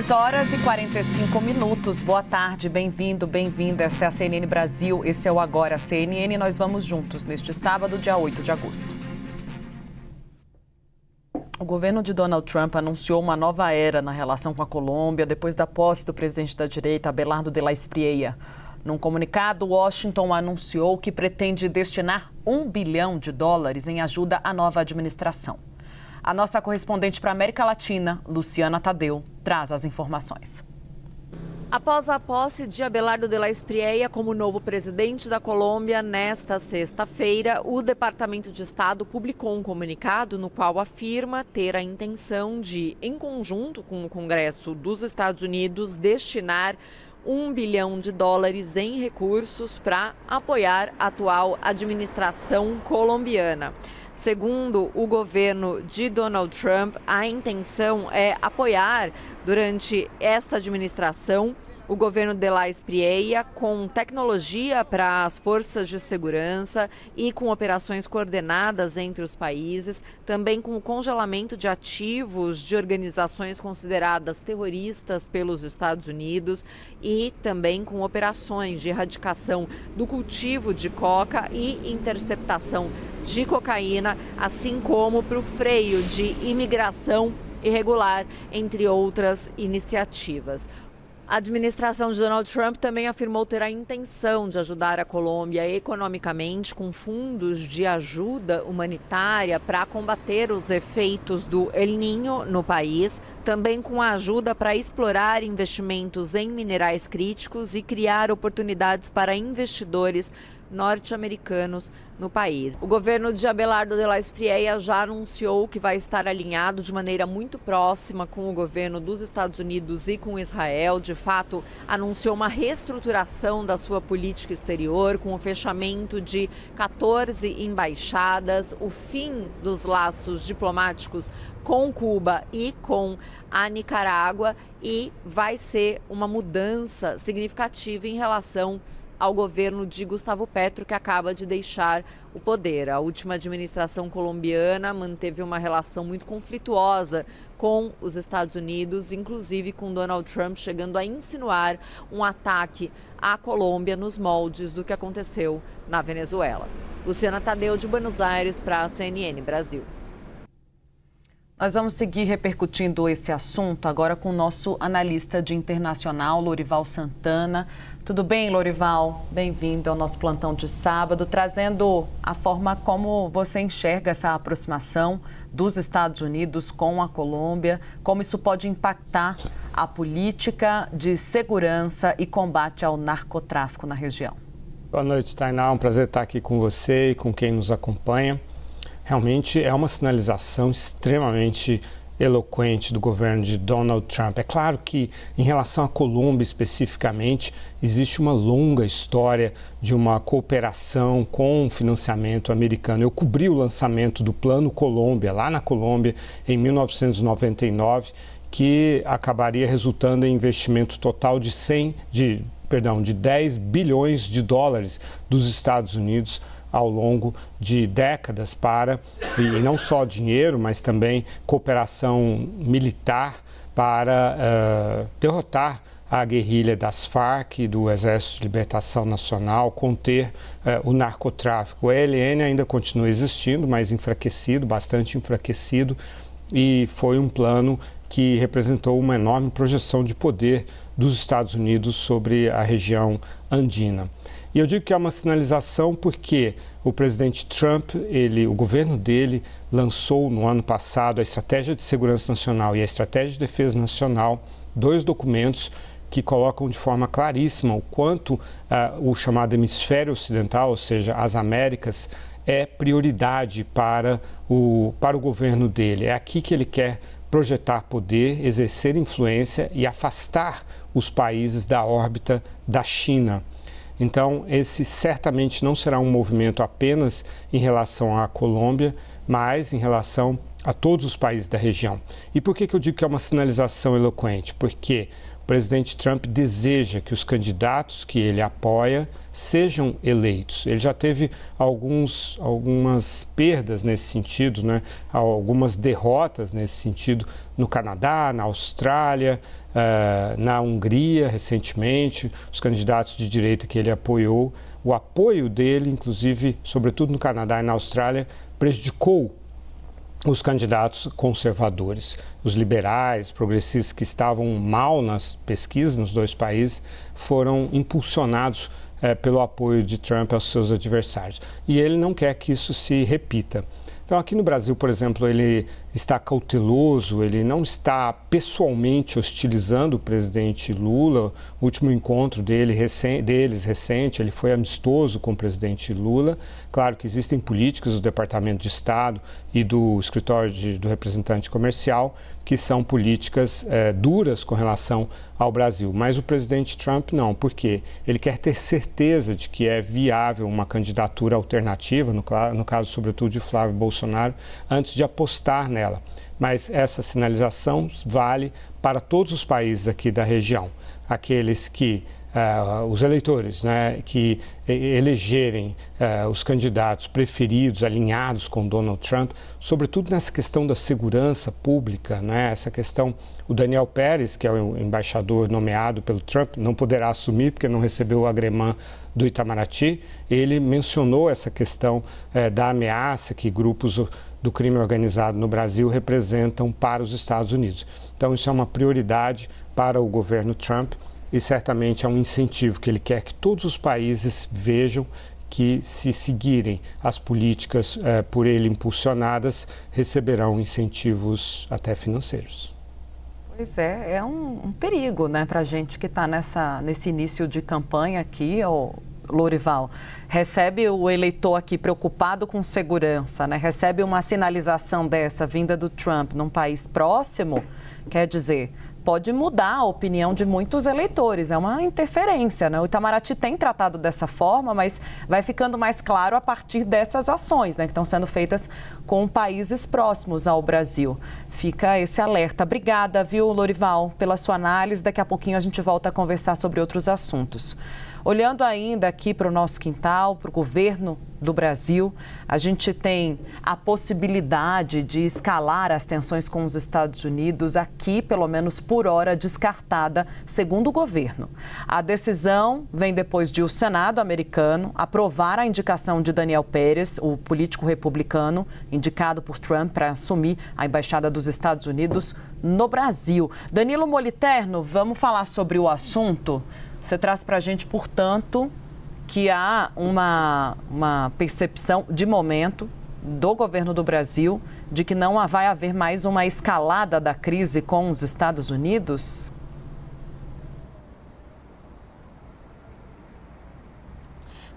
6h45. Boa tarde, bem-vindo, bem-vinda. Esta é a CNN Brasil, esse é o Agora CNN. Nós vamos juntos neste sábado, dia 8 de agosto. O governo de Donald Trump anunciou uma nova era na relação com a Colômbia depois da posse do presidente da direita, Abelardo de la Espriella. Num comunicado, Washington anunciou que pretende destinar $1 bilhão em ajuda à nova administração. A nossa correspondente para a América Latina, Luciana Tadeu, traz as informações. Após a posse de Abelardo de la Espriella como novo presidente da Colômbia, nesta sexta-feira, o Departamento de Estado publicou um comunicado no qual afirma ter a intenção de, em conjunto com o Congresso dos Estados Unidos, destinar $1 bilhão em recursos para apoiar a atual administração colombiana. Segundo o governo de Donald Trump, a intenção é apoiar, durante esta administração, o governo de la Espriella com tecnologia para as forças de segurança e com operações coordenadas entre os países, também com o congelamento de ativos de organizações consideradas terroristas pelos Estados Unidos e também com operações de erradicação do cultivo de coca e interceptação de cocaína, assim como para o freio de imigração irregular, entre outras iniciativas. A administração de Donald Trump também afirmou ter a intenção de ajudar a Colômbia economicamente com fundos de ajuda humanitária para combater os efeitos do El Niño no país, também com a ajuda para explorar investimentos em minerais críticos e criar oportunidades para investidores norte-americanos no país. O governo de Abelardo de la Espriella já anunciou que vai estar alinhado de maneira muito próxima com o governo dos Estados Unidos e com Israel. De fato, anunciou uma reestruturação da sua política exterior, com o fechamento de 14 embaixadas, o fim dos laços diplomáticos com Cuba e com a Nicarágua, e vai ser uma mudança significativa em relação ao governo de Gustavo Petro, que acaba de deixar o poder. A última administração colombiana manteve uma relação muito conflituosa com os Estados Unidos, inclusive com Donald Trump chegando a insinuar um ataque à Colômbia nos moldes do que aconteceu na Venezuela. Luciana Tadeu, de Buenos Aires, para a CNN Brasil. Nós vamos seguir repercutindo esse assunto agora com o nosso analista de internacional, Lorival Santana. Tudo bem, Lorival? Bem-vindo ao nosso plantão de sábado, trazendo a forma como você enxerga essa aproximação dos Estados Unidos com a Colômbia, como isso pode impactar a política de segurança e combate ao narcotráfico na região. Boa noite, Tainá. É um prazer estar aqui com você e com quem nos acompanha. Realmente é uma sinalização extremamente eloquente do governo de Donald Trump. É claro que, em relação à Colômbia especificamente, existe uma longa história de uma cooperação com financiamento americano. Eu cobri o lançamento do Plano Colômbia, lá na Colômbia, em 1999, que acabaria resultando em investimento total de $10 bilhões dos Estados Unidos ao longo de décadas e não só dinheiro, mas também cooperação militar para derrotar a guerrilha das Farc e do Exército de Libertação Nacional, conter o narcotráfico. O ELN ainda continua existindo, mas enfraquecido, bastante enfraquecido, e foi um plano que representou uma enorme projeção de poder dos Estados Unidos sobre a região andina. E eu digo que é uma sinalização porque o presidente Trump, o governo dele, lançou no ano passado a Estratégia de Segurança Nacional e a Estratégia de Defesa Nacional, dois documentos que colocam de forma claríssima o quanto o chamado hemisfério ocidental, ou seja, as Américas, é prioridade para o governo dele. É aqui que ele quer projetar poder, exercer influência e afastar os países da órbita da China. Então, esse certamente não será um movimento apenas em relação à Colômbia, mas em relação a todos os países da região. E por que eu digo que é uma sinalização eloquente? Porque presidente Trump deseja que os candidatos que ele apoia sejam eleitos. Ele já teve algumas perdas nesse sentido, né? Algumas derrotas nesse sentido no Canadá, na Austrália, na Hungria recentemente, os candidatos de direita que ele apoiou. O apoio dele, inclusive, sobretudo no Canadá e na Austrália, prejudicou os candidatos conservadores. Os liberais, progressistas que estavam mal nas pesquisas nos dois países foram impulsionados pelo apoio de Trump aos seus adversários. E ele não quer que isso se repita. Então, aqui no Brasil, por exemplo, ele está cauteloso, ele não está pessoalmente hostilizando o presidente Lula. O último encontro deles recente, ele foi amistoso com o presidente Lula. Claro que existem políticas do Departamento de Estado e do escritório do representante comercial que são políticas duras com relação ao Brasil. Mas o presidente Trump não, porque ele quer ter certeza de que é viável uma candidatura alternativa, no caso, sobretudo, de Flávio Bolsonaro, antes de apostar nela. Mas essa sinalização vale para todos os países aqui da região. Aqueles que, os eleitores, né, que elegerem os candidatos preferidos, alinhados com Donald Trump, sobretudo nessa questão da segurança pública, né, essa questão, o Daniel Pérez, que é o embaixador nomeado pelo Trump, não poderá assumir porque não recebeu o agremã do Itamaraty. Ele mencionou essa questão da ameaça que grupos do crime organizado no Brasil representam para os Estados Unidos. Então, isso é uma prioridade para o governo Trump e certamente é um incentivo que ele quer que todos os países vejam que, se seguirem as políticas por ele impulsionadas, receberão incentivos até financeiros. Pois é um perigo, né, para a gente que está nesse início de campanha aqui, Lorival. Recebe o eleitor aqui preocupado com segurança, né? Recebe uma sinalização dessa vinda do Trump num país próximo, quer dizer, pode mudar a opinião de muitos eleitores, é uma interferência, né? O Itamaraty tem tratado dessa forma, mas vai ficando mais claro a partir dessas ações, né, que estão sendo feitas com países próximos ao Brasil. Fica esse alerta. Obrigada, viu, Lorival, pela sua análise. Daqui a pouquinho a gente volta a conversar sobre outros assuntos. Olhando ainda aqui para o nosso quintal, para o governo do Brasil, a gente tem a possibilidade de escalar as tensões com os Estados Unidos, aqui, pelo menos por hora, descartada, segundo o governo. A decisão vem depois de o Senado americano aprovar a indicação de Daniel Pérez, o político republicano, indicado por Trump para assumir a embaixada dos Estados Unidos no Brasil. Danilo Moliterno, vamos falar sobre o assunto? Você traz para a gente, portanto, que há uma percepção de momento do governo do Brasil de que não vai haver mais uma escalada da crise com os Estados Unidos?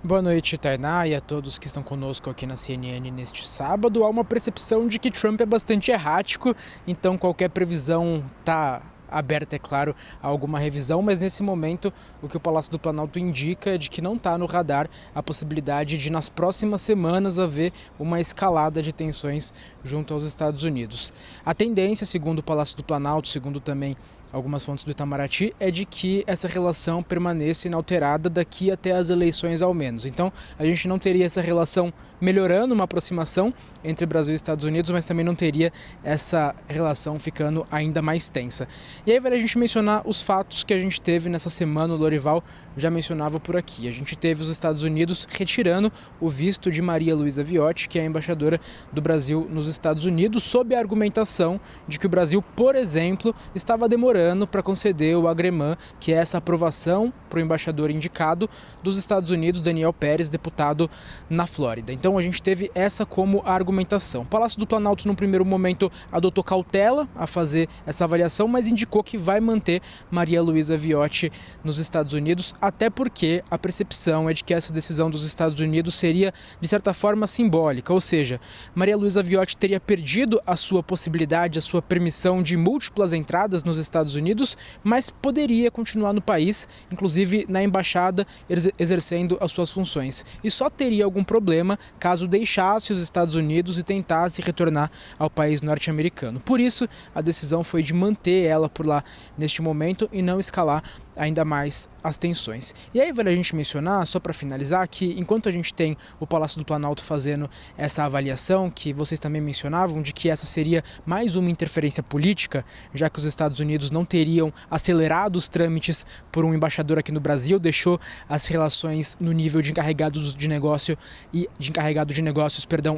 Boa noite, Tainá, e a todos que estão conosco aqui na CNN neste sábado. Há uma percepção de que Trump é bastante errático, então qualquer previsão está aberta, é claro, a alguma revisão, mas nesse momento o que o Palácio do Planalto indica é de que não está no radar a possibilidade de, nas próximas semanas, haver uma escalada de tensões junto aos Estados Unidos. A tendência, segundo o Palácio do Planalto, segundo também algumas fontes do Itamaraty, é de que essa relação permaneça inalterada daqui até as eleições ao menos. Então, a gente não teria essa relação melhorando, uma aproximação entre Brasil e Estados Unidos, mas também não teria essa relação ficando ainda mais tensa. E aí vale a gente mencionar os fatos que a gente teve nessa semana. O Lorival já mencionava por aqui. A gente teve os Estados Unidos retirando o visto de Maria Luísa Viotti, que é a embaixadora do Brasil nos Estados Unidos, sob a argumentação de que o Brasil, por exemplo, estava demorando para conceder o agremã, que é essa aprovação para o embaixador indicado dos Estados Unidos, Daniel Pérez, deputado na Flórida. Então a gente teve essa como a argumentação. O Palácio do Planalto, no primeiro momento, adotou cautela a fazer essa avaliação, mas indicou que vai manter Maria Luísa Viotti nos Estados Unidos, até porque a percepção é de que essa decisão dos Estados Unidos seria, de certa forma, simbólica, ou seja, Maria Luísa Viotti teria perdido a sua possibilidade, a sua permissão de múltiplas entradas nos Estados Unidos, mas poderia continuar no país, inclusive na embaixada, exercendo as suas funções. E só teria algum problema caso deixasse os Estados Unidos Unidos e tentasse retornar ao país norte-americano. Por isso, a decisão foi de manter ela por lá neste momento e não escalar ainda mais as tensões. E aí vale a gente mencionar, só para finalizar, que enquanto a gente tem o Palácio do Planalto fazendo essa avaliação, que vocês também mencionavam, de que essa seria mais uma interferência política, já que os Estados Unidos não teriam acelerado os trâmites por um embaixador aqui no Brasil, deixou as relações no nível de encarregados de negócio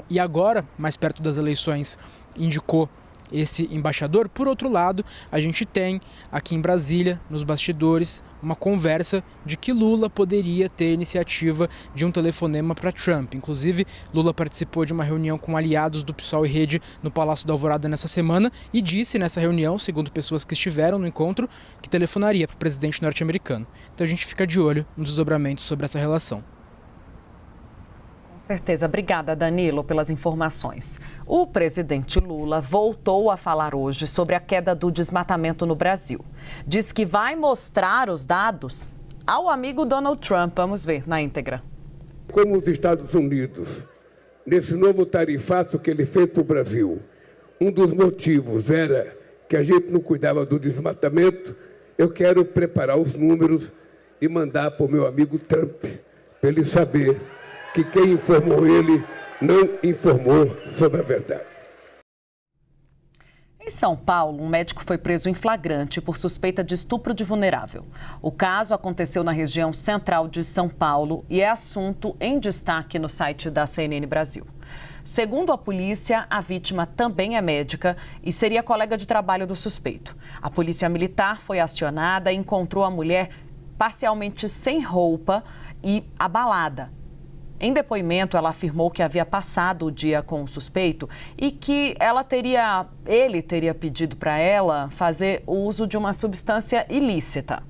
e agora, mais perto das eleições, indicou esse embaixador. Por outro lado, a gente tem aqui em Brasília, nos bastidores, uma conversa de que Lula poderia ter iniciativa de um telefonema para Trump. Inclusive, Lula participou de uma reunião com aliados do PSOL e Rede no Palácio da Alvorada nessa semana e disse nessa reunião, segundo pessoas que estiveram no encontro, que telefonaria para o presidente norte-americano. Então a gente fica de olho nos desdobramentos sobre essa relação. Com certeza. Obrigada, Danilo, pelas informações. O presidente Lula voltou a falar hoje sobre a queda do desmatamento no Brasil. Diz que vai mostrar os dados ao amigo Donald Trump. Vamos ver na íntegra. Como os Estados Unidos, nesse novo tarifaço que ele fez para o Brasil, um dos motivos era que a gente não cuidava do desmatamento, eu quero preparar os números e mandar para o meu amigo Trump, para ele saber que quem informou ele não informou sobre a verdade. Em São Paulo, um médico foi preso em flagrante por suspeita de estupro de vulnerável. O caso aconteceu na região central de São Paulo e é assunto em destaque no site da CNN Brasil. Segundo a polícia, a vítima também é médica e seria colega de trabalho do suspeito. A polícia militar foi acionada e encontrou a mulher parcialmente sem roupa e abalada. Em depoimento, ela afirmou que havia passado o dia com o suspeito e que ele teria pedido para ela fazer uso de uma substância ilícita.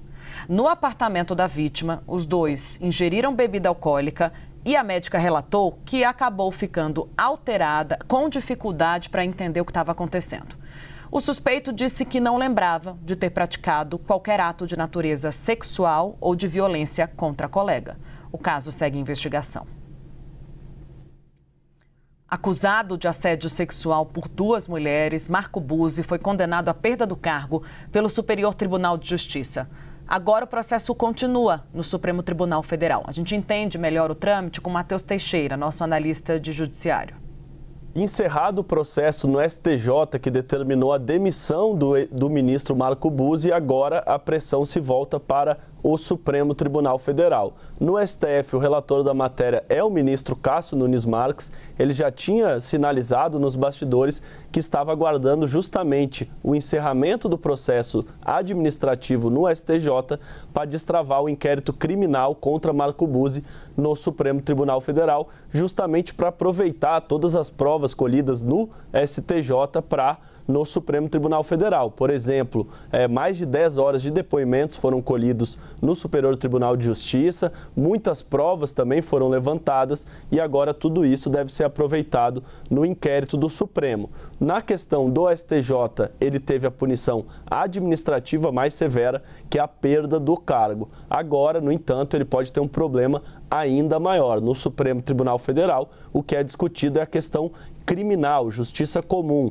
No apartamento da vítima, os dois ingeriram bebida alcoólica e a médica relatou que acabou ficando alterada, com dificuldade para entender o que estava acontecendo. O suspeito disse que não lembrava de ter praticado qualquer ato de natureza sexual ou de violência contra a colega. O caso segue em investigação. Acusado de assédio sexual por 2 mulheres, Marco Buzzi foi condenado à perda do cargo pelo Superior Tribunal de Justiça. Agora o processo continua no Supremo Tribunal Federal. A gente entende melhor o trâmite com Matheus Teixeira, nosso analista de judiciário. Encerrado o processo no STJ que determinou a demissão do ministro Marco Buzzi, agora a pressão se volta para o Supremo Tribunal Federal. No STF, o relator da matéria é o ministro Cássio Nunes Marques. Ele já tinha sinalizado nos bastidores que estava aguardando justamente o encerramento do processo administrativo no STJ para destravar o inquérito criminal contra Marco Buzzi no Supremo Tribunal Federal, justamente para aproveitar todas as provas colhidas no STJ no Supremo Tribunal Federal. Por exemplo, mais de 10 horas de depoimentos foram colhidos no Superior Tribunal de Justiça, muitas provas também foram levantadas e agora tudo isso deve ser aproveitado no inquérito do Supremo. Na questão do STJ, ele teve a punição administrativa mais severa, que é a perda do cargo. Agora, no entanto, ele pode ter um problema ainda maior. No Supremo Tribunal Federal, o que é discutido é a questão criminal, justiça comum,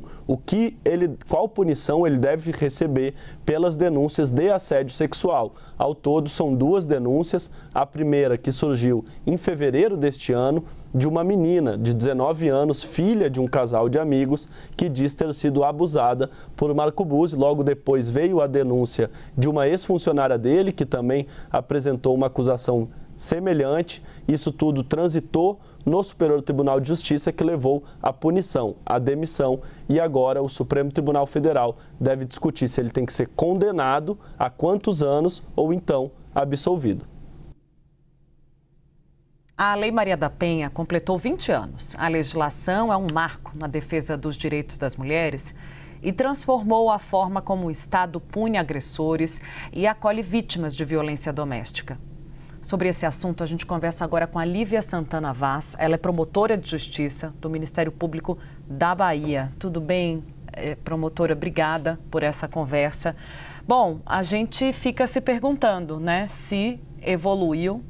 qual punição ele deve receber pelas denúncias de assédio sexual. Ao todo, são 2 denúncias, a primeira que surgiu em fevereiro deste ano, de uma menina de 19 anos, filha de um casal de amigos, que diz ter sido abusada por Marco Buzzi. Logo depois veio a denúncia de uma ex-funcionária dele, que também apresentou uma acusação semelhante. Isso tudo transitou no Superior Tribunal de Justiça, que levou à punição, à demissão, e agora o Supremo Tribunal Federal deve discutir se ele tem que ser condenado a quantos anos ou então absolvido. A Lei Maria da Penha completou 20 anos. A legislação é um marco na defesa dos direitos das mulheres e transformou a forma como o Estado pune agressores e acolhe vítimas de violência doméstica. Sobre esse assunto, a gente conversa agora com a Lívia Santana Vaz. Ela é promotora de justiça do Ministério Público da Bahia. Tudo bem, promotora? Obrigada por essa conversa. Bom, a gente fica se perguntando, né, se evoluiu.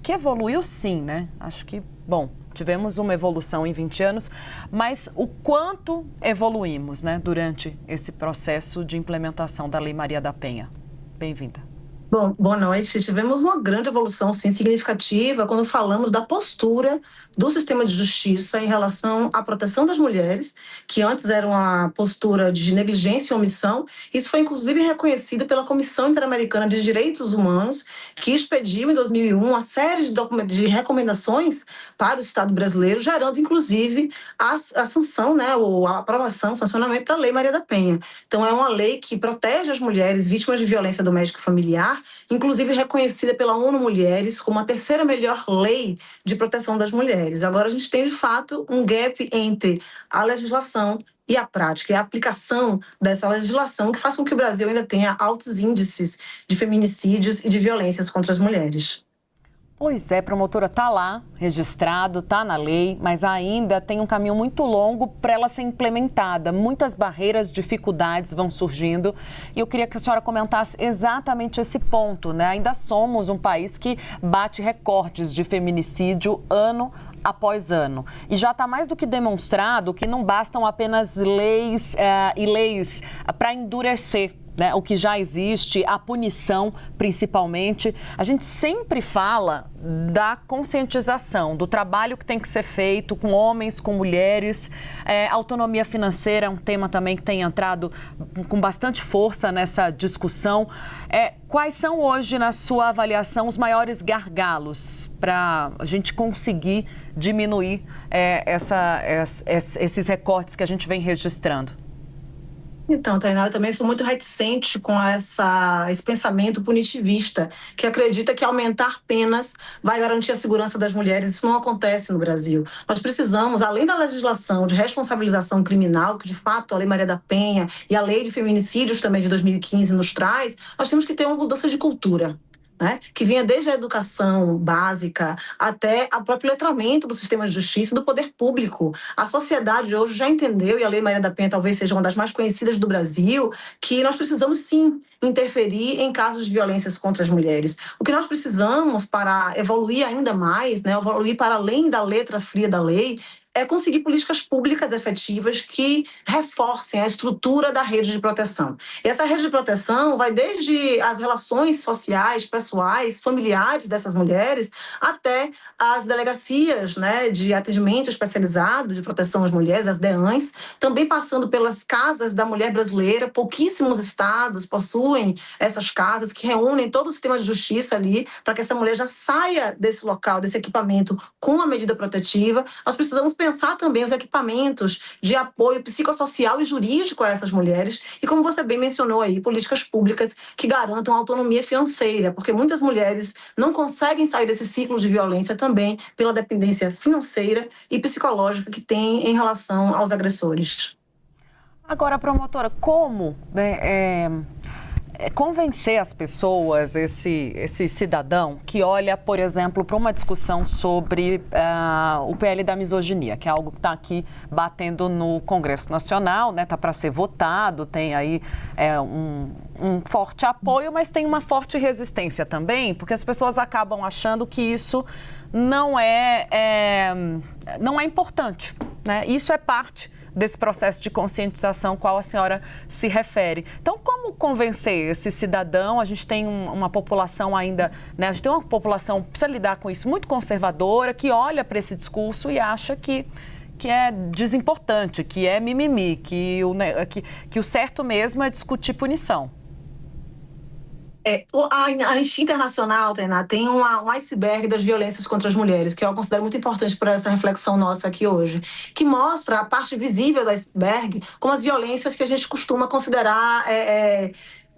Que evoluiu sim, né? Acho que, bom, tivemos uma evolução em 20 anos, mas o quanto evoluímos, né, durante esse processo de implementação da Lei Maria da Penha? Bem-vinda. Bom, boa noite. Tivemos uma grande evolução, sim, significativa, quando falamos da postura do sistema de justiça em relação à proteção das mulheres, que antes era uma postura de negligência e omissão. Isso foi, inclusive, reconhecido pela Comissão Interamericana de Direitos Humanos, que expediu, em 2001, uma série de recomendações para o Estado brasileiro, gerando, inclusive, a sanção, né, ou a aprovação, o sancionamento da Lei Maria da Penha. Então, é uma lei que protege as mulheres vítimas de violência doméstica e familiar, inclusive reconhecida pela ONU Mulheres como a terceira melhor lei de proteção das mulheres. Agora a gente tem, de fato, um gap entre a legislação e a prática, e a aplicação dessa legislação que faz com que o Brasil ainda tenha altos índices de feminicídios e de violências contra as mulheres. Pois é, promotora, está lá, registrado, está na lei, mas ainda tem um caminho muito longo para ela ser implementada. Muitas barreiras, dificuldades vão surgindo e eu queria que a senhora comentasse exatamente esse ponto, né? Ainda somos um país que bate recordes de feminicídio ano após ano. E já está mais do que demonstrado que não bastam apenas leis e leis para endurecer, né, o que já existe, a punição principalmente. A gente sempre fala da conscientização, do trabalho que tem que ser feito com homens, com mulheres. Autonomia financeira é um tema também que tem entrado com bastante força nessa discussão. Quais são hoje, na sua avaliação, os maiores para a gente conseguir diminuir esses recortes que a gente vem registrando? Então, Tainá, eu também sou muito reticente com esse pensamento punitivista, que acredita que aumentar penas vai garantir a segurança das mulheres. Isso não acontece no Brasil. Nós precisamos, além da legislação de responsabilização criminal, que de fato a Lei Maria da Penha e a Lei de Feminicídios também de 2015 nos traz, nós temos que ter uma mudança de cultura, né, que vinha desde a educação básica até o próprio letramento do sistema de justiça e do poder público. A sociedade hoje já entendeu, e a Lei Maria da Penha talvez seja uma das mais conhecidas do Brasil, que nós precisamos sim interferir em casos de violências contra as mulheres. O que nós precisamos para evoluir ainda mais, né, evoluir para além da letra fria da lei, é conseguir políticas públicas efetivas que reforcem a estrutura da rede de proteção. E essa rede de proteção vai desde as relações sociais, pessoais, familiares dessas mulheres, até as delegacias, né, de atendimento especializado de proteção às mulheres, as DEANs, também passando pelas casas da mulher brasileira. Pouquíssimos estados possuem essas casas que reúnem todo o sistema de justiça ali, para que essa mulher já saia desse local, desse equipamento, com a medida protetiva. Nós precisamos pensar também os equipamentos de apoio psicossocial e jurídico a essas mulheres e, como você bem mencionou aí, políticas públicas que garantam autonomia financeira, porque muitas mulheres não conseguem sair desse ciclo de violência também pela dependência financeira e psicológica que tem em relação aos agressores. Agora, promotora, como convencer as pessoas, esse cidadão que olha, por exemplo, para uma discussão sobre o PL da misoginia, que é algo que está aqui batendo no Congresso Nacional, né? Está para ser votado, tem aí um forte apoio, mas tem uma forte resistência também, porque as pessoas acabam achando que isso não é importante, né? Isso é parte desse processo de conscientização qual a senhora se refere. Então, como convencer esse cidadão? A gente tem uma população ainda, né? A gente tem uma população que precisa lidar com isso, muito conservadora, que olha para esse discurso e acha que é desimportante, que é mimimi, que o certo mesmo é discutir punição. A Anistia Internacional, Tainá, tem um iceberg das violências contra as mulheres, que eu considero muito importante para essa reflexão nossa aqui hoje, que mostra a parte visível do iceberg como as violências que a gente costuma considerar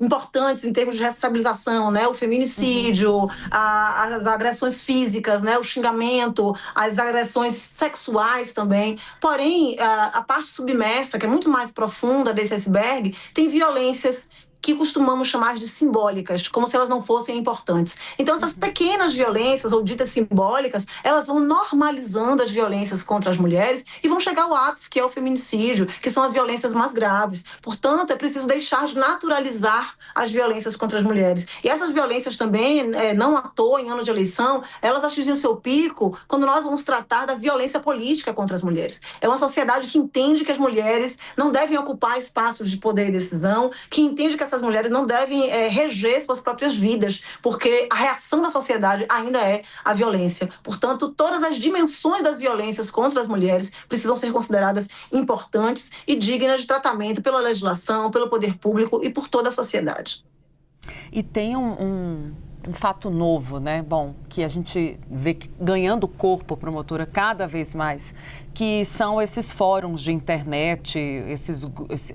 importantes em termos de responsabilização, né? O feminicídio, as agressões físicas, né? O xingamento, as agressões sexuais também. Porém, a parte submersa, que é muito mais profunda desse iceberg, tem violências que costumamos chamar de simbólicas, como se elas não fossem importantes. Então, essas pequenas violências, ou ditas simbólicas, elas vão normalizando as violências contra as mulheres e vão chegar ao ápice, que é o feminicídio, que são as violências mais graves. Portanto, é preciso deixar de naturalizar as violências contra as mulheres. E essas violências também, não à toa, em ano de eleição, elas atingem o seu pico quando nós vamos tratar da violência política contra as mulheres. É uma sociedade que entende que as mulheres não devem ocupar espaços de poder e decisão, que entende que essas mulheres não devem reger suas próprias vidas, porque a reação da sociedade ainda é a violência. Portanto, todas as dimensões das violências contra as mulheres precisam ser consideradas importantes e dignas de tratamento pela legislação, pelo poder público e por toda a sociedade. E tem um fato novo, né? Bom, que a gente vê que ganhando corpo, promotora, cada vez mais, que são esses fóruns de internet,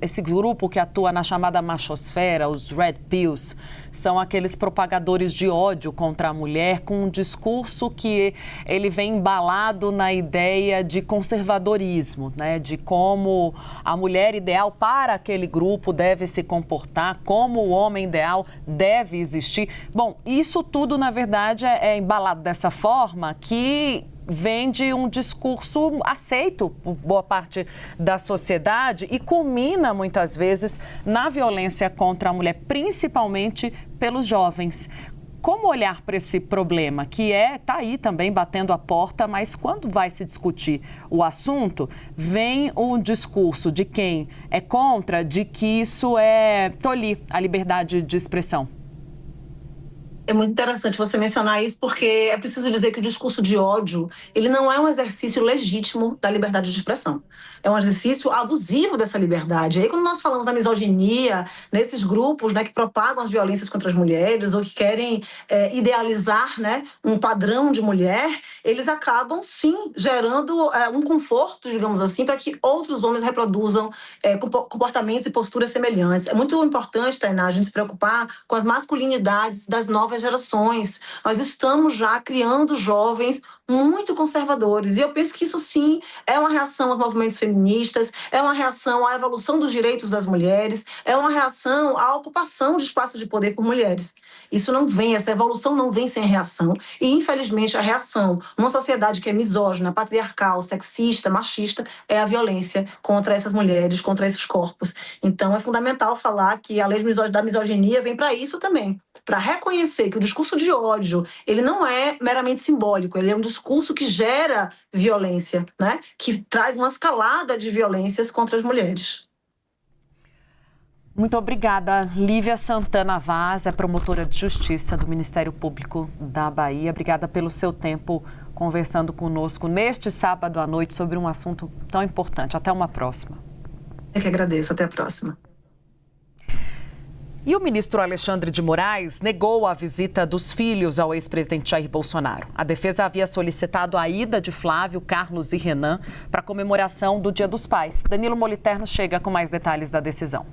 esse grupo que atua na chamada machosfera, os Red Pills, são aqueles propagadores de ódio contra a mulher com um discurso que ele vem embalado na ideia de conservadorismo, né? De como a mulher ideal para aquele grupo deve se comportar, como o homem ideal deve existir. Bom, isso tudo, na verdade, é embalado dessa forma que vem de um discurso aceito por boa parte da sociedade e culmina, muitas vezes, na violência contra a mulher, principalmente pelos jovens. Como olhar para esse problema, que está aí também batendo a porta, mas quando vai se discutir o assunto, vem o discurso de quem é contra, de que isso é tolir a liberdade de expressão? É muito interessante você mencionar isso, porque é preciso dizer que o discurso de ódio, ele não é um exercício legítimo da liberdade de expressão. É um exercício abusivo dessa liberdade. E aí, quando nós falamos da misoginia, nesses grupos, né, que propagam as violências contra as mulheres ou que querem idealizar, né, um padrão de mulher, eles acabam, sim, gerando um conforto, digamos assim, para que outros homens reproduzam comportamentos e posturas semelhantes. É muito importante, Tainá, a gente se preocupar com as masculinidades das novas gerações. Nós estamos já criando jovens muito conservadores. E eu penso que isso, sim, é uma reação aos movimentos feministas, é uma reação à evolução dos direitos das mulheres, é uma reação à ocupação de espaços de poder por mulheres. Isso não vem, essa evolução não vem sem reação. E, infelizmente, a reação numa sociedade que é misógina, patriarcal, sexista, machista, é a violência contra essas mulheres, contra esses corpos. Então, é fundamental falar que a lei da misoginia vem para isso também, para reconhecer que o discurso de ódio, ele não é meramente simbólico, ele é um discurso que gera violência, né? Que traz uma escalada de violências contra as mulheres. Muito obrigada, Lívia Santana Vaz, é promotora de justiça do Ministério Público da Bahia. Obrigada pelo seu tempo conversando conosco neste sábado à noite sobre um assunto tão importante. Até uma próxima. Eu que agradeço. Até a próxima. E o ministro Alexandre de Moraes negou a visita dos filhos ao ex-presidente Jair Bolsonaro. A defesa havia solicitado a ida de Flávio, Carlos e Renan para a comemoração do Dia dos Pais. Danilo Moliterno chega com mais detalhes da decisão.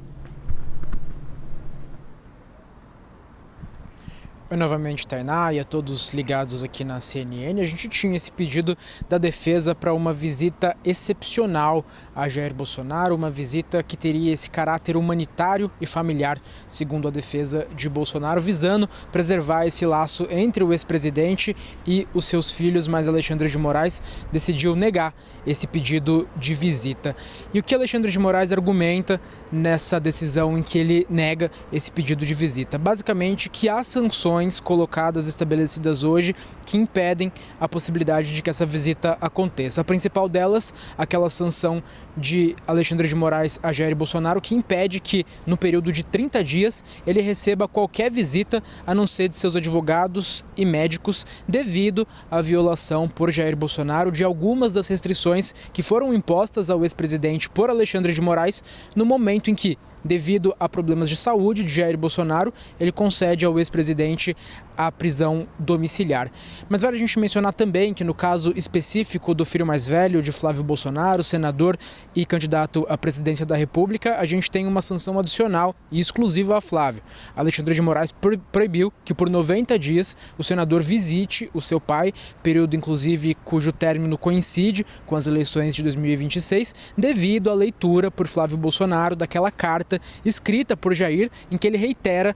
Oi, novamente, Tainá, e a todos ligados aqui na CNN. A gente tinha esse pedido da defesa para uma visita excepcional a Jair Bolsonaro, uma visita que teria esse caráter humanitário e familiar, segundo a defesa de Bolsonaro, visando preservar esse laço entre o ex-presidente e os seus filhos, mas Alexandre de Moraes decidiu negar esse pedido de visita. E o que Alexandre de Moraes argumenta nessa decisão em que ele nega esse pedido de visita? Basicamente que há sanções colocadas, estabelecidas hoje, que impedem a possibilidade de que essa visita aconteça. A principal delas, aquela sanção de Alexandre de Moraes a Jair Bolsonaro, que impede que, no período de 30 dias, ele receba qualquer visita, a não ser de seus advogados e médicos, devido à violação por Jair Bolsonaro de algumas das restrições que foram impostas ao ex-presidente por Alexandre de Moraes no momento em que, devido a problemas de saúde de Jair Bolsonaro, ele concede ao ex-presidente a prisão domiciliar. Mas vale a gente mencionar também que no caso específico do filho mais velho de Flávio Bolsonaro, senador e candidato à presidência da República, a gente tem uma sanção adicional e exclusiva a Flávio. Alexandre de Moraes proibiu que por 90 dias o senador visite o seu pai, período inclusive cujo término coincide com as eleições de 2026, devido à leitura por Flávio Bolsonaro daquela carta escrita por Jair em que ele reitera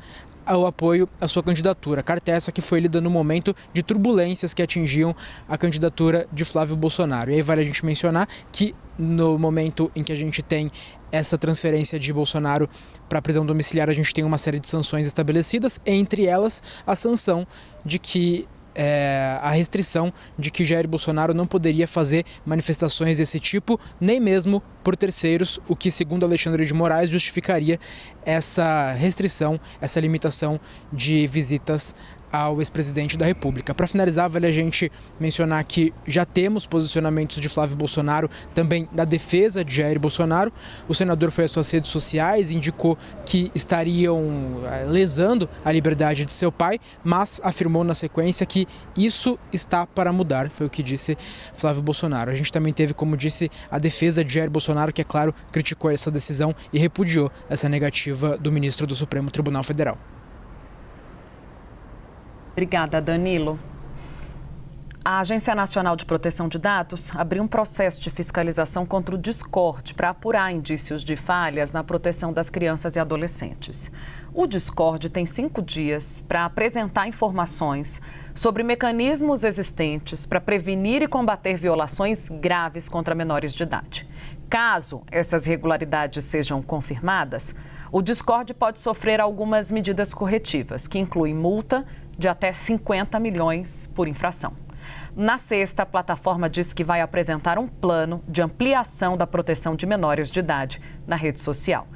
o apoio à sua candidatura. Carta essa que foi lida no momento de turbulências que atingiam a candidatura de Flávio Bolsonaro. E aí vale a gente mencionar que no momento em que a gente tem essa transferência de Bolsonaro para a prisão domiciliar, a gente tem uma série de sanções estabelecidas, entre elas a sanção de que a restrição de que Jair Bolsonaro não poderia fazer manifestações desse tipo, nem mesmo por terceiros, o que, segundo Alexandre de Moraes, justificaria essa restrição, essa limitação de visitas ao ex-presidente da República. Para finalizar, vale a gente mencionar que já temos posicionamentos de Flávio Bolsonaro também na defesa de Jair Bolsonaro. O senador foi às suas redes sociais e indicou que estariam lesando a liberdade de seu pai, mas afirmou na sequência que isso está para mudar, foi o que disse Flávio Bolsonaro. A gente também teve, como disse, a defesa de Jair Bolsonaro, que, é claro, criticou essa decisão e repudiou essa negativa do ministro do Supremo Tribunal Federal. Obrigada, Danilo. A Agência Nacional de Proteção de Dados abriu um processo de fiscalização contra o Discord para apurar indícios de falhas na proteção das crianças e adolescentes. O Discord tem 5 dias para apresentar informações sobre mecanismos existentes para prevenir e combater violações graves contra menores de idade. Caso essas irregularidades sejam confirmadas, o Discord pode sofrer algumas medidas corretivas, que incluem multa de até 50 milhões por infração. Na sexta, a plataforma disse que vai apresentar um plano de ampliação da proteção de menores de idade na rede social.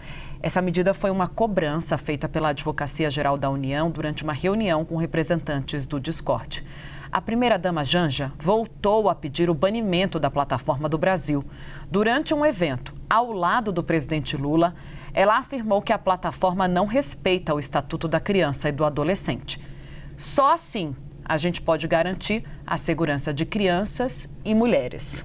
Essa medida foi uma cobrança feita pela Advocacia Geral da União durante uma reunião com representantes do Discord. A primeira-dama Janja voltou a pedir o banimento da plataforma do Brasil. Durante um evento ao lado do presidente Lula, ela afirmou que a plataforma não respeita o Estatuto da Criança e do Adolescente. Só assim a gente pode garantir a segurança de crianças e mulheres.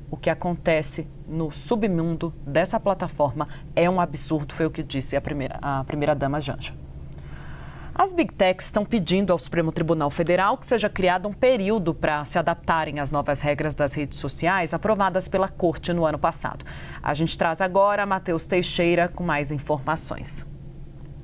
O que acontece no submundo dessa plataforma é um absurdo, foi o que disse a primeira-dama Janja. As Big Techs estão pedindo ao Supremo Tribunal Federal que seja criado um período para se adaptarem às novas regras das redes sociais aprovadas pela Corte no ano passado. A gente traz agora Matheus Teixeira com mais informações.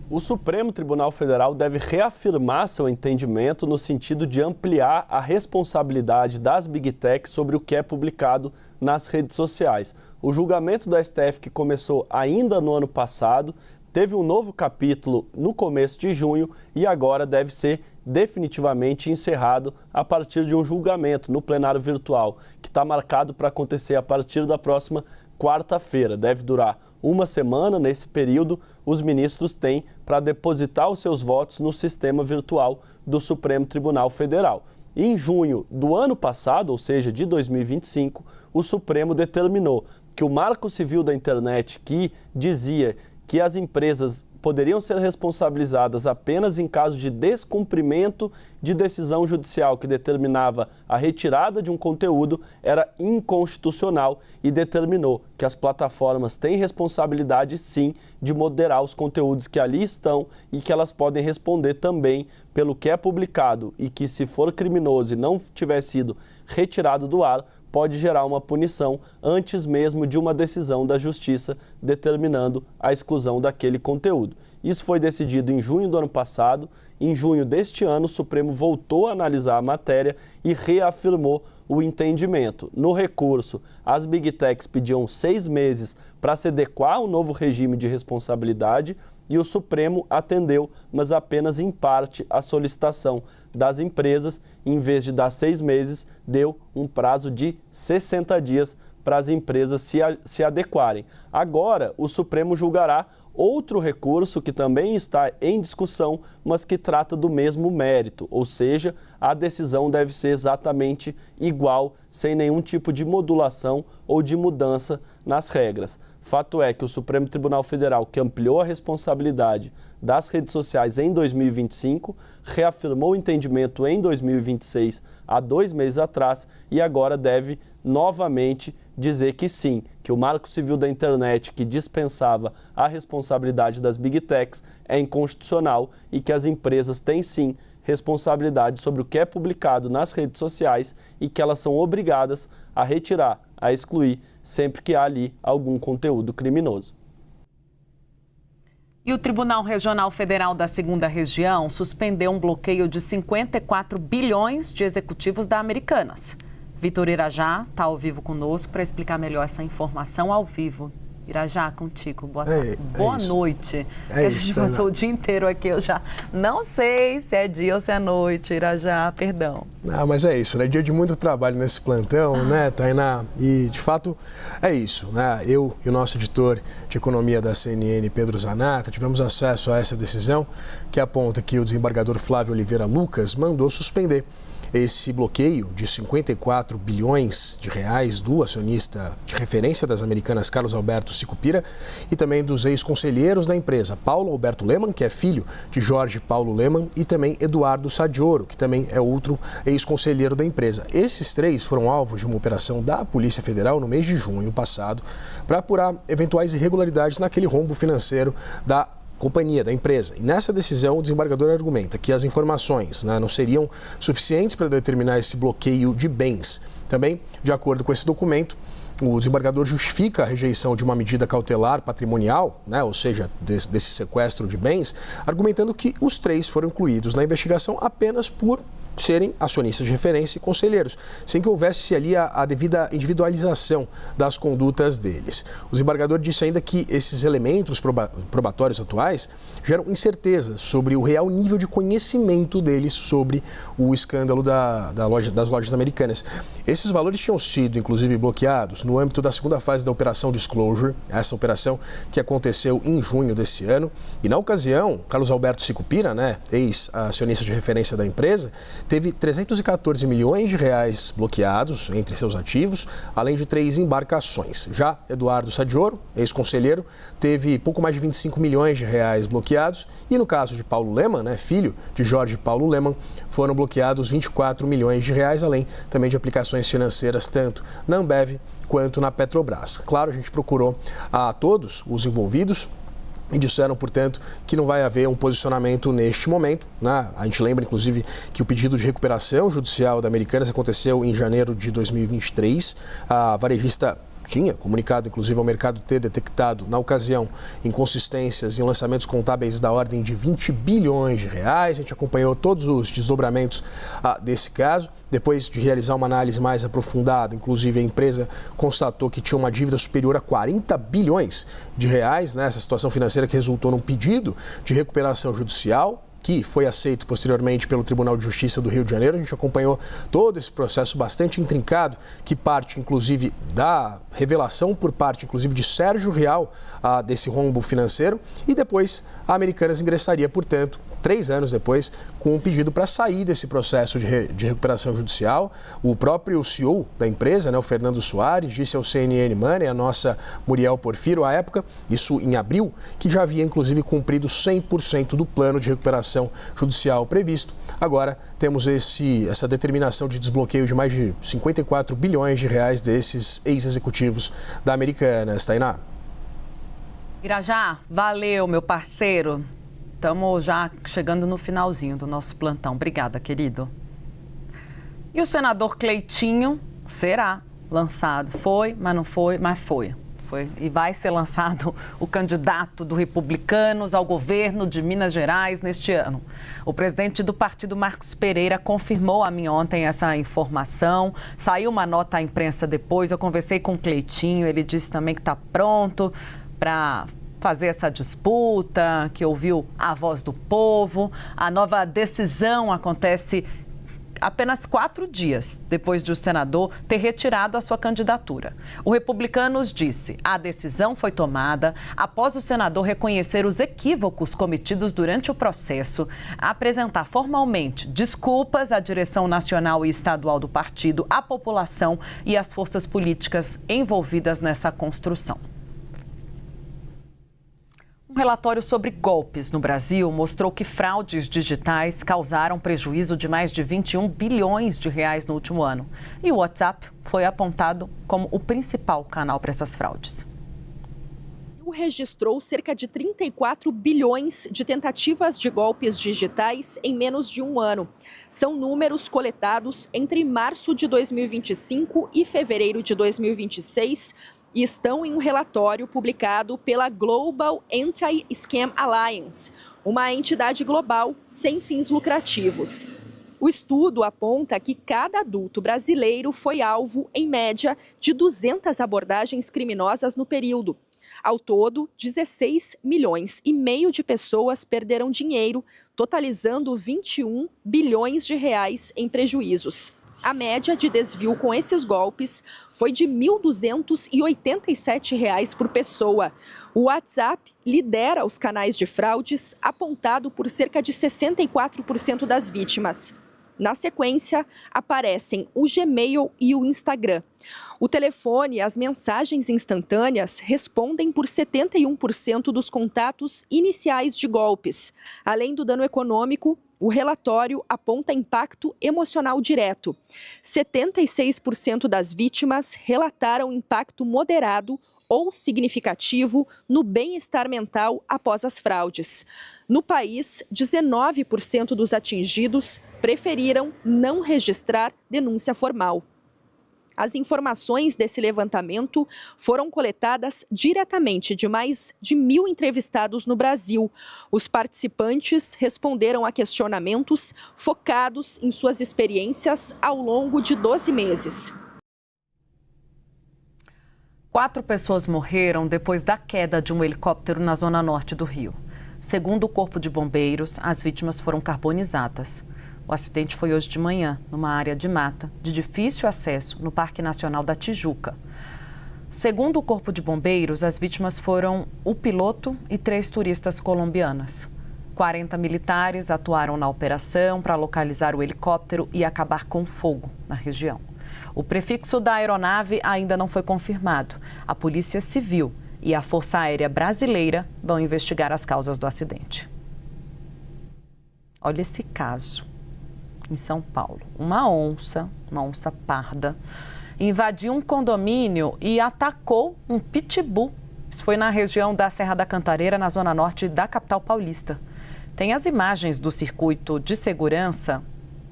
O Supremo Tribunal Federal deve reafirmar seu entendimento no sentido de ampliar a responsabilidade das Big Techs sobre o que é publicado nas redes sociais. O julgamento do STF, que começou ainda no ano passado, teve um novo capítulo no começo de junho e agora deve ser definitivamente encerrado a partir de um julgamento no plenário virtual, que está marcado para acontecer a partir da próxima quarta-feira. Deve durar uma semana. Nesse período, os ministros têm para depositar os seus votos no sistema virtual do Supremo Tribunal Federal. Em junho do ano passado, ou seja, de 2025, o Supremo determinou que o Marco Civil da Internet, que dizia que as empresas poderiam ser responsabilizadas apenas em caso de descumprimento de decisão judicial que determinava a retirada de um conteúdo, era inconstitucional e determinou que as plataformas têm responsabilidade, sim, de moderar os conteúdos que ali estão e que elas podem responder também pelo que é publicado e que, se for criminoso e não tiver sido retirado do ar, pode gerar uma punição antes mesmo de uma decisão da Justiça determinando a exclusão daquele conteúdo. Isso foi decidido em junho do ano passado. Em junho deste ano, o Supremo voltou a analisar a matéria e reafirmou o entendimento. No recurso, as Big Techs pediam 6 meses para se adequar ao novo regime de responsabilidade e o Supremo atendeu, mas apenas em parte, a solicitação das empresas. Em vez de dar 6 meses, deu um prazo de 60 dias para as empresas se adequarem. Agora, o Supremo julgará outro recurso que também está em discussão, mas que trata do mesmo mérito, ou seja, a decisão deve ser exatamente igual, sem nenhum tipo de modulação ou de mudança nas regras. Fato é que o Supremo Tribunal Federal, que ampliou a responsabilidade das redes sociais em 2025, reafirmou o entendimento em 2026, há 2 meses atrás, e agora deve novamente dizer que sim, que o Marco Civil da Internet, que dispensava a responsabilidade das Big Techs, é inconstitucional e que as empresas têm sim responsabilidade sobre o que é publicado nas redes sociais e que elas são obrigadas a retirar, a excluir, sempre que há ali algum conteúdo criminoso. E o Tribunal Regional Federal da 2ª Região suspendeu um bloqueio de 54 bilhões de executivos da Americanas. Vitor Irajá está ao vivo conosco para explicar melhor essa informação ao vivo. Irajá, contigo. Boa tarde. Boa noite. A gente passou o dia inteiro aqui, eu já não sei se é dia ou se é noite, Irajá, perdão. Não, mas é isso, né? Dia de muito trabalho nesse plantão, né, Tainá? E, de fato, é isso, né? Eu e o nosso editor de economia da CNN, Pedro Zanata, tivemos acesso a essa decisão que aponta que o desembargador Flávio Oliveira Lucas mandou suspender esse bloqueio de 54 bilhões de reais do acionista de referência das Americanas, Carlos Alberto Sicupira, e também dos ex-conselheiros da empresa, Paulo Alberto Leman, que é filho de Jorge Paulo Leman, e também Eduardo Sadioro, que também é outro ex-conselheiro da empresa. Esses três foram alvos de uma operação da Polícia Federal no mês de junho passado para apurar eventuais irregularidades naquele rombo financeiro da companhia, da empresa. E nessa decisão, o desembargador argumenta que as informações, né, não seriam suficientes para determinar esse bloqueio de bens. Também, de acordo com esse documento, o desembargador justifica a rejeição de uma medida cautelar patrimonial, né, ou seja, desse sequestro de bens, argumentando que os três foram incluídos na investigação apenas por serem acionistas de referência e conselheiros, sem que houvesse ali a devida individualização das condutas deles. O desembargador disse ainda que esses elementos probatórios atuais geram incerteza sobre o real nível de conhecimento deles sobre o escândalo das lojas americanas. Esses valores tinham sido, inclusive, bloqueados no âmbito da segunda fase da Operação Disclosure, essa operação que aconteceu em junho desse ano. E, na ocasião, Carlos Alberto Sicupira, né, ex-acionista de referência da empresa, teve 314 milhões de reais bloqueados entre seus ativos, além de 3 embarcações. Já Eduardo Sadioro, ex-conselheiro, teve pouco mais de 25 milhões de reais bloqueados. E no caso de Paulo Leman, né, filho de Jorge Paulo Leman, foram bloqueados 24 milhões de reais, além também de aplicações financeiras tanto na Ambev quanto na Petrobras. Claro, a gente procurou a todos os envolvidos e disseram, portanto, que não vai haver um posicionamento neste momento, né? A gente lembra, inclusive, que o pedido de recuperação judicial da Americanas aconteceu em janeiro de 2023. A varejista tinha comunicado, inclusive, ao mercado ter detectado, na ocasião, inconsistências em lançamentos contábeis da ordem de 20 bilhões de reais. A gente acompanhou todos os desdobramentos desse caso. Depois de realizar uma análise mais aprofundada, inclusive a empresa constatou que tinha uma dívida superior a 40 bilhões de reais, né? Essa situação financeira que resultou num pedido de recuperação judicial, que foi aceito posteriormente pelo Tribunal de Justiça do Rio de Janeiro. A gente acompanhou todo esse processo bastante intrincado, que parte, inclusive, da revelação por parte, inclusive, de Sérgio Rial, desse rombo financeiro. E depois a Americanas ingressaria, portanto, 3 anos depois, com um pedido para sair desse processo de recuperação judicial. O próprio CEO da empresa, né, o Fernando Soares, disse ao CNN Money, a nossa Muriel Porfiro, à época, isso em abril, que já havia, inclusive, cumprido 100% do plano de recuperação judicial previsto. Agora temos essa determinação de desbloqueio de mais de 54 bilhões de reais desses ex-executivos da Americanas. Tainá. Irajá, valeu, meu parceiro. Estamos já chegando no finalzinho do nosso plantão. Obrigada, querido. E o senador Cleitinho será lançado. Foi, mas não foi, mas foi. E vai ser lançado o candidato do Republicanos ao governo de Minas Gerais neste ano. O presidente do partido, Marcos Pereira, confirmou a mim ontem essa informação. Saiu uma nota à imprensa depois. Eu conversei com o Cleitinho, ele disse também que está pronto para fazer essa disputa, que ouviu a voz do povo. A nova decisão acontece apenas 4 dias depois de o senador ter retirado a sua candidatura. O Republicanos disse: a decisão foi tomada após o senador reconhecer os equívocos cometidos durante o processo, apresentar formalmente desculpas à direção nacional e estadual do partido, à população e às forças políticas envolvidas nessa construção. Um Um relatório sobre golpes no Brasil mostrou que fraudes digitais causaram prejuízo de mais de 21 bilhões de reais no último ano. E o WhatsApp foi apontado como o principal canal para essas fraudes. Registrou cerca de 34 bilhões de tentativas de golpes digitais em menos de um ano. São números coletados entre março de 2025 e fevereiro de 2026 e estão em um relatório publicado pela Global Anti-Scam Alliance, uma entidade global sem fins lucrativos. O estudo aponta que cada adulto brasileiro foi alvo, em média, de 200 abordagens criminosas no período. Ao todo, 16 milhões e meio de pessoas perderam dinheiro, totalizando 21 bilhões de reais em prejuízos. A média de desvio com esses golpes foi de R$ 1.287 por pessoa. O WhatsApp lidera os canais de fraudes, apontado por cerca de 64% das vítimas. Na sequência, aparecem o Gmail e o Instagram. O telefone e as mensagens instantâneas respondem por 71% dos contatos iniciais de golpes. Além do dano econômico, o relatório aponta impacto emocional direto. 76% das vítimas relataram impacto moderado ou significativo no bem-estar mental após as fraudes. No país, 19% dos atingidos preferiram não registrar denúncia formal. As informações desse levantamento foram coletadas diretamente de mais de 1.000 entrevistados no Brasil. Os participantes responderam a questionamentos focados em suas experiências ao longo de 12 meses. 4 pessoas morreram depois da queda de um helicóptero na zona norte do Rio. Segundo o Corpo de Bombeiros, as vítimas foram carbonizadas. O acidente foi hoje de manhã, numa área de mata, de difícil acesso, no Parque Nacional da Tijuca. Segundo o Corpo de Bombeiros, as vítimas foram o piloto e 3 turistas colombianas. 40 militares atuaram na operação para localizar o helicóptero e acabar com fogo na região. O prefixo da aeronave ainda não foi confirmado. A Polícia Civil e a Força Aérea Brasileira vão investigar as causas do acidente. Olha esse caso. Em São Paulo, uma onça parda, invadiu um condomínio e atacou um pitbull. Isso foi na região da Serra da Cantareira, na zona norte da capital paulista. Tem as imagens do circuito de segurança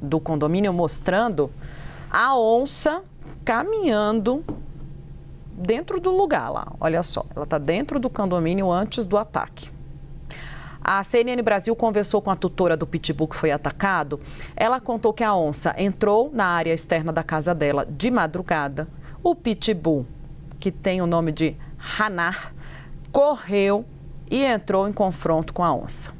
do condomínio mostrando a onça caminhando dentro do lugar lá. Olha só, ela está dentro do condomínio antes do ataque. A CNN Brasil conversou com a tutora do pitbull que foi atacado. Ela contou que a onça entrou na área externa da casa dela de madrugada. O pitbull, que tem o nome de Hanar, correu e entrou em confronto com a onça.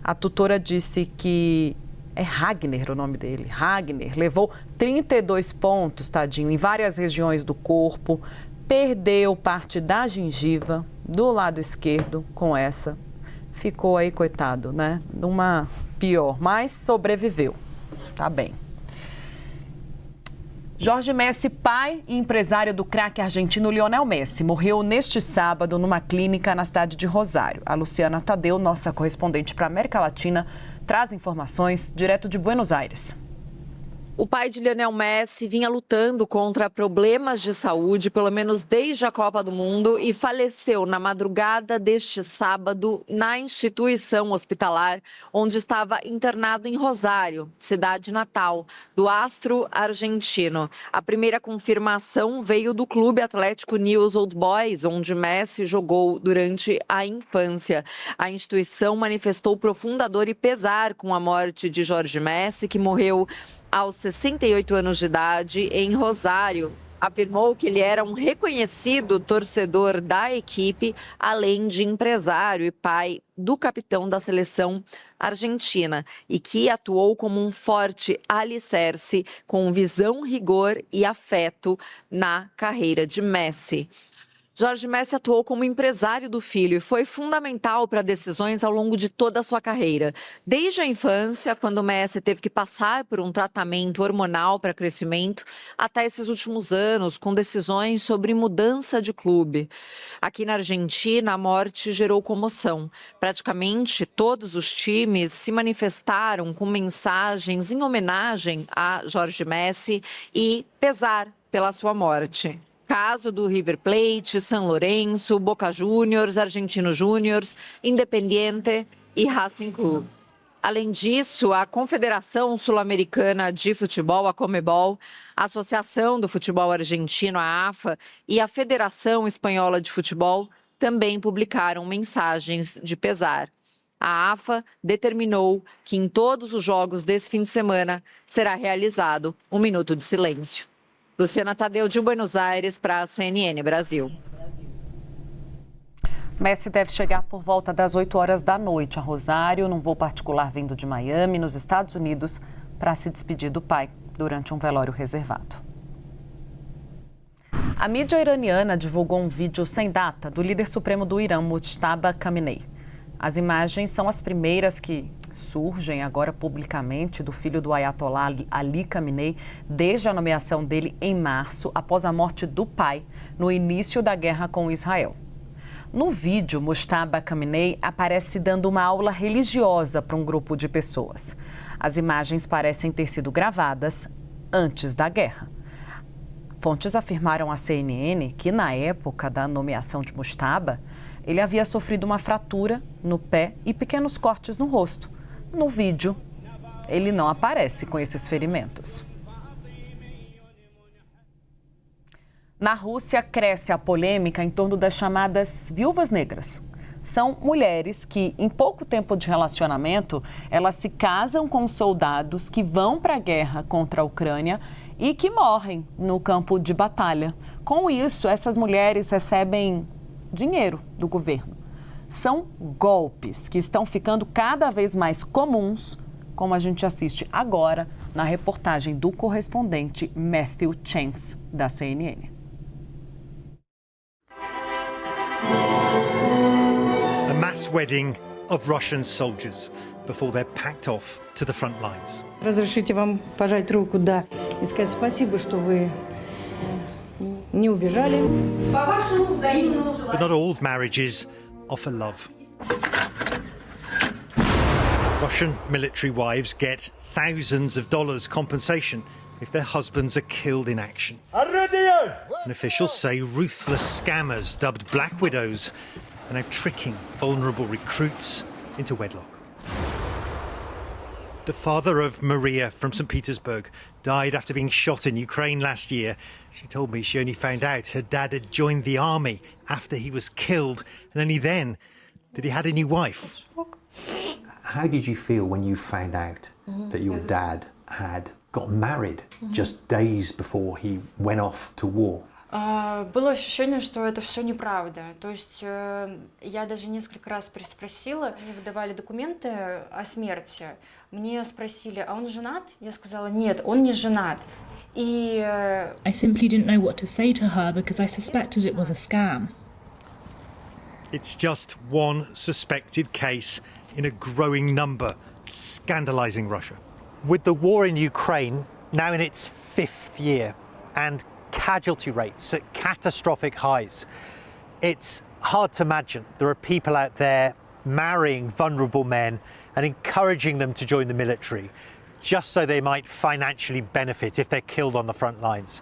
A tutora disse que é Ragner o nome dele. Ragner levou 32 pontos, tadinho, em várias regiões do corpo. Perdeu parte da gengiva do lado esquerdo com essa. Ficou aí, coitado, né? Numa pior, mas sobreviveu. Tá bem. Jorge Messi, pai e empresário do craque argentino Lionel Messi, morreu neste sábado numa clínica na cidade de Rosário. A Luciana Tadeu, nossa correspondente para a América Latina, traz informações direto de Buenos Aires. O pai de Lionel Messi vinha lutando contra problemas de saúde, pelo menos desde a Copa do Mundo, e faleceu na madrugada deste sábado na instituição hospitalar onde estava internado em Rosário, cidade natal do astro argentino. A primeira confirmação veio do Clube Atlético Newell's Old Boys, onde Messi jogou durante a infância. A instituição manifestou profunda dor e pesar com a morte de Jorge Messi, que morreu aos 68 anos de idade, em Rosário. Afirmou que ele era um reconhecido torcedor da equipe, além de empresário e pai do capitão da seleção argentina, e que atuou como um forte alicerce com visão, rigor e afeto na carreira de Messi. Jorge Messi atuou como empresário do filho e foi fundamental para decisões ao longo de toda a sua carreira. Desde a infância, quando Messi teve que passar por um tratamento hormonal para crescimento, até esses últimos anos, com decisões sobre mudança de clube. Aqui na Argentina, a morte gerou comoção. Praticamente todos os times se manifestaram com mensagens em homenagem a Jorge Messi e pesar pela sua morte. Caso do River Plate, São Lourenço, Boca Juniors, Argentino Juniors, Independiente e Racing Club. Além disso, a Confederação Sul-Americana de Futebol, a Conmebol, a Associação do Futebol Argentino, a AFA, e a Federação Espanhola de Futebol também publicaram mensagens de pesar. A AFA determinou que em todos os jogos desse fim de semana será realizado um minuto de silêncio. Luciana Tadeu, de Buenos Aires, para a CNN Brasil. Messi deve chegar por volta das 8 horas da noite a Rosário, num voo particular vindo de Miami, nos Estados Unidos, para se despedir do pai durante um velório reservado. A mídia iraniana divulgou um vídeo sem data do líder supremo do Irã, Mujtaba Khamenei. As imagens são as primeiras que surgem agora publicamente do filho do Ayatollah Ali Khamenei desde a nomeação dele em março, após a morte do pai, no início da guerra com Israel. No vídeo, Mujtaba Khamenei aparece dando uma aula religiosa para um grupo de pessoas. As imagens parecem ter sido gravadas antes da guerra. Fontes afirmaram à CNN que, na época da nomeação de Mujtaba, ele havia sofrido uma fratura no pé e pequenos cortes no rosto. No vídeo, ele não aparece com esses ferimentos. Na Rússia, cresce a polêmica em torno das chamadas viúvas negras. São mulheres que, em pouco tempo de relacionamento, elas se casam com soldados que vão para a guerra contra a Ucrânia e que morrem no campo de batalha. Com isso, essas mulheres recebem dinheiro do governo. São golpes que estão ficando cada vez mais comuns, como a gente assiste agora na reportagem do correspondente Matthew Chance, da CNN. A mass wedding of Russian soldiers before they're packed off to the front lines. Разрешите вам пожать руку, да, и сказать спасибо, что вы не убежали. But not all marriages offer love. Russian military wives get thousands of dollars compensation if their husbands are killed in action. And officials say ruthless scammers dubbed Black Widows are now tricking vulnerable recruits into wedlock. The father of Maria from St. Petersburg died after being shot in Ukraine last year. She told me she only found out her dad had joined the army after he was killed, and only then that he had a new wife. How did you feel when you found out that your dad had got married just days before he went off to war? Было ощущение, что это все неправда. То есть я даже несколько раз переспросила, мне выдавали документы о смерти. Мне спросили, а он женат? Я сказала, нет, он не женат. И I simply didn't know what to say to her because I suspected it was a scam. It's just one suspected case in a growing number, scandalizing Russia. With the war in Ukraine now in its 5th year and casualty rates at catastrophic highs, it's hard to imagine there are people out there marrying vulnerable men and encouraging them to join the military just so they might financially benefit if they're killed on the front lines.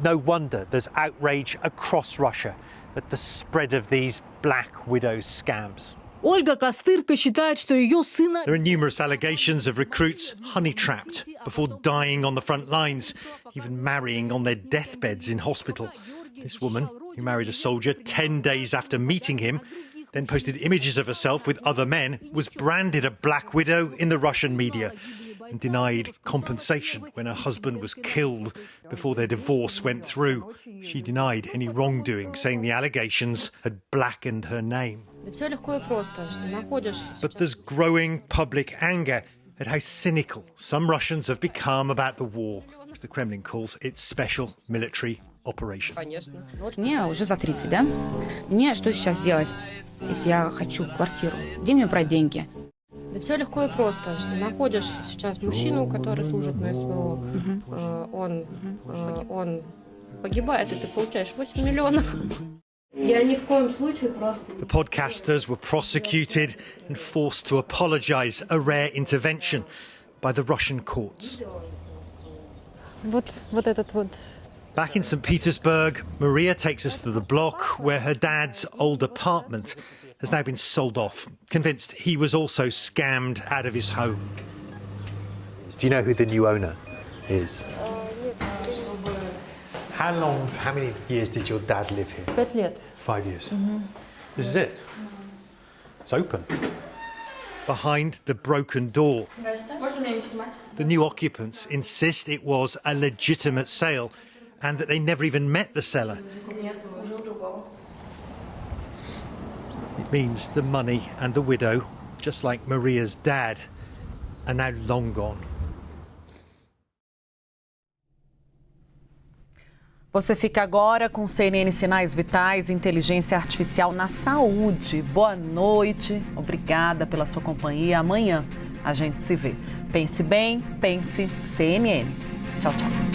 No wonder there's outrage across Russia at the spread of these Black Widow scams. Ольга Костырка считает, что ее сына... There are numerous allegations of recruits honey-trapped before dying on the front lines, even marrying on their deathbeds in hospital. This woman, who married a soldier 10 days after meeting him, then posted images of herself with other men, was branded a Black Widow in the Russian media and denied compensation when her husband was killed before their divorce went through. She denied any wrongdoing, saying the allegations had blackened her name. But there's growing public anger at how cynical some Russians have become about the war, which the Kremlin calls its special military operation. Мне уже за 30, да? Мне что сейчас делать, если я хочу квартиру? Где мне брать деньги? Да все легко и просто. Находишь сейчас мужчину, который служит на СВО, он погибает, и ты получаешь 8 миллионов. Я ни в коем случае просто... The podcasters were prosecuted and forced to apologize, a rare intervention by the Russian courts. Вот этот вот... Back in St. Petersburg, Maria takes us to the block where her dad's old apartment has now been sold off, convinced he was also scammed out of his home. Do you know who the new owner is? How many years did your dad live here? 5 лет. 5 years. This is it. It's open. Behind the broken door, the new occupants insist it was a legitimate sale and that they never even met the seller. It means the money and the widow, just like Maria's dad, are now long gone. Você fica agora com CNN Sinais Vitais, Inteligência Artificial na Saúde. Boa noite, obrigada pela sua companhia. Amanhã a gente se vê. Pense bem, pense CNN. Tchau, tchau.